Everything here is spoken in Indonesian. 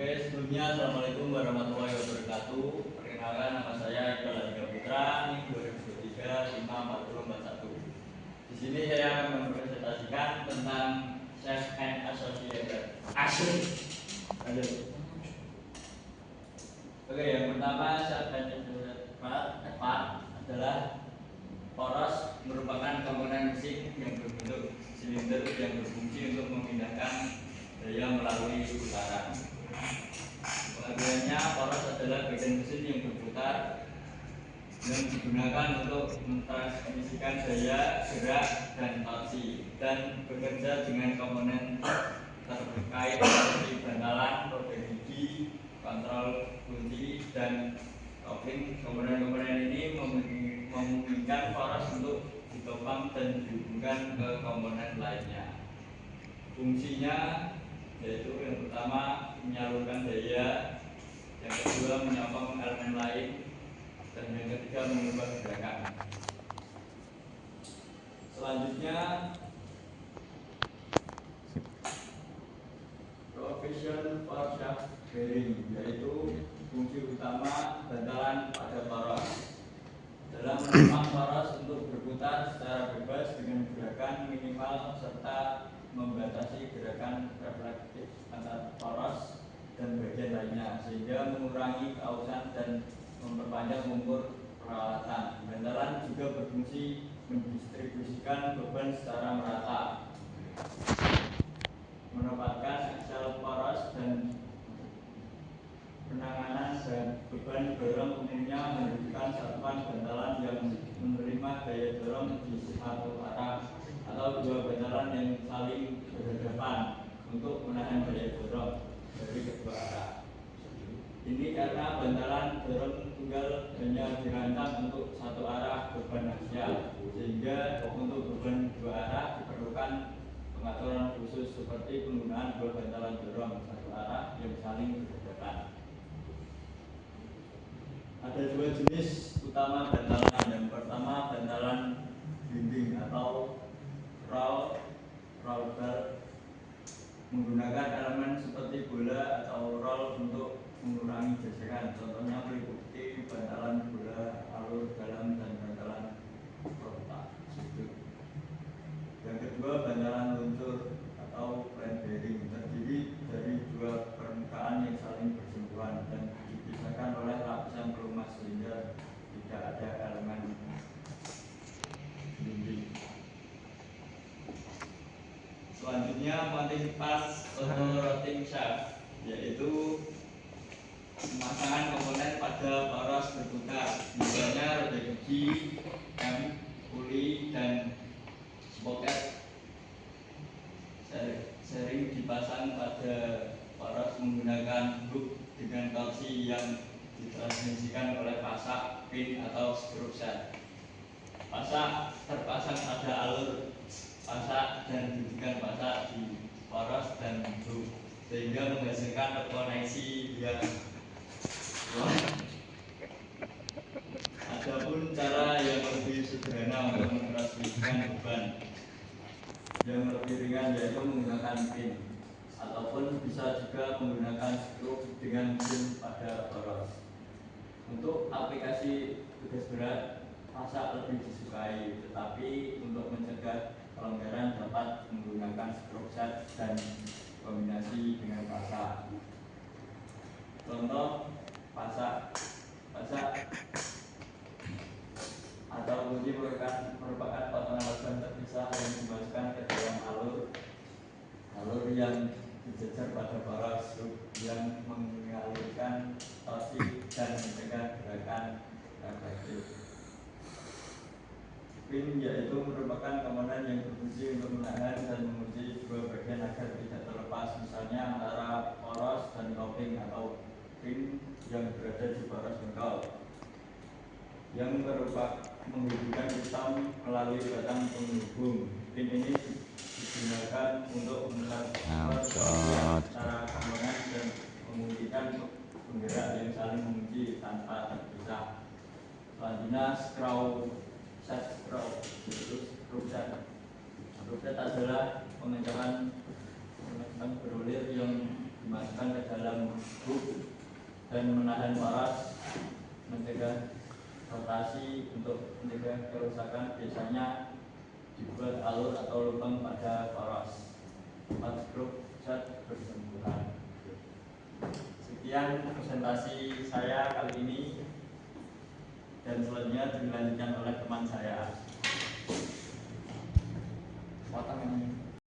Oke, sebelumnya Assalamualaikum warahmatullahi wabarakatuh. Perkenalkan, nama saya Iqbal Andika Putra, NIM 2023 54041. Di sini saya akan mempresentasikan tentang Chef and Associated. Asik. Aduh. Oke, yang pertama Chef and Associated part adalah poros merupakan komponen mesin yang berbentuk silinder yang berfungsi untuk memindahkan daya melalui putaran. Pengertiannya, poros adalah bagian mesin yang berputar yang digunakan untuk mentransmisikan daya, gerak, dan torsi, dan bekerja dengan komponen terkait seperti bantalan, roda gigi, kontrol kunci, dan kopling. Komponen-komponen ini memungkinkan poros untuk ditopang dan dihubungkan ke komponen lainnya. Fungsinya yaitu yang pertama menyalurkan daya, yang kedua menyokong elemen lain, dan yang ketiga mengubah gerakan. Selanjutnya provision for shaft bearing, yaitu fungsi utama bantalan pada poros dalam menopang poros untuk berputar secara bebas dengan gerakan minimal serta membatasi gerakan reflektif antar poros dan bagian lainnya sehingga mengurangi keausan dan memperpanjang umur peralatan. Bantalan juga berfungsi mendistribusikan beban secara merata, menempatkan aksel poros dan penanganan dan beban dorong umumnya membutuhkan satuan bantalan yang menerima daya dorong di satu arah atau dua bantalan yang saling berhadapan untuk menahan daya dorong dari kedua arah. Ini karena bantalan dorong tunggal hanya dirancang untuk satu arah beban aksial, sehingga untuk beban dua arah diperlukan pengaturan khusus seperti penggunaan dua bantalan dorong satu arah yang saling berhadapan. Ada dua jenis utama bantalan. Yang pertama bantalan dinding atau roll bar, menggunakan elemen seperti bola atau roll untuk mengurangi gesekan. Contohnya meliputi bantalan bola alur dalam dan bantalan kotak sudut. Yang kedua bantalan luncur atau plain bearing, terdiri dari dua permukaan yang saling bersentuhan dan dipisahkan oleh lapisan pelumas sehingga tidak ada elemen dinding. Selanjutnya mounting pass atau routing shaft, yaitu pemasangan komponen pada poros berputar, misalnya roda gigi, puli, dan sprocket sering dipasang pada poros menggunakan hook dengan torsi yang ditransmisikan oleh pasak, pin, atau screw set. Pasak terpasang pada alur pasak dan bidikan pasak di poros dan hook sehingga menghasilkan koneksi yang adapun cara yang lebih sederhana untuk mentransmisikan beban yang lebih ringan yaitu menggunakan pin, ataupun bisa juga menggunakan skru dengan pin pada poros. Untuk aplikasi tugas berat, pasak lebih disukai, tetapi untuk mencegah pelanggaran dapat menggunakan skru set dan kombinasi dengan pasak. Contoh pasak atau kunci merupakan potongan logam terpisah yang dimasukkan ke dalam alur yang dijejer pada poros yang mengalirkan torsi dan mencegah gerakan reflektif. Pin yaitu merupakan komponen yang berfungsi untuk menahan dan mengunci dua bagian agar tidak terlepas, misalnya antara poros dan kopling, atau pin yang berada di poros bengkol yang menghubungkan sistem melalui batang penghubung. Pin ini digunakan untuk menahan secara komponen dan memungkinkan penggerak yang saling mengunci tanpa terpisah. Selanjutnya screw set, yaitu screw set. Screw set adalah pengecoran berulir yang dimasukkan ke dalam buk dan menahan paras, mencegah rotasi. Untuk mencegah kerusakan biasanya dibuat alur atau lubang pada paras. 4 grup zat bersentuhan. Sekian presentasi saya kali ini, dan selanjutnya dilanjutkan oleh teman saya.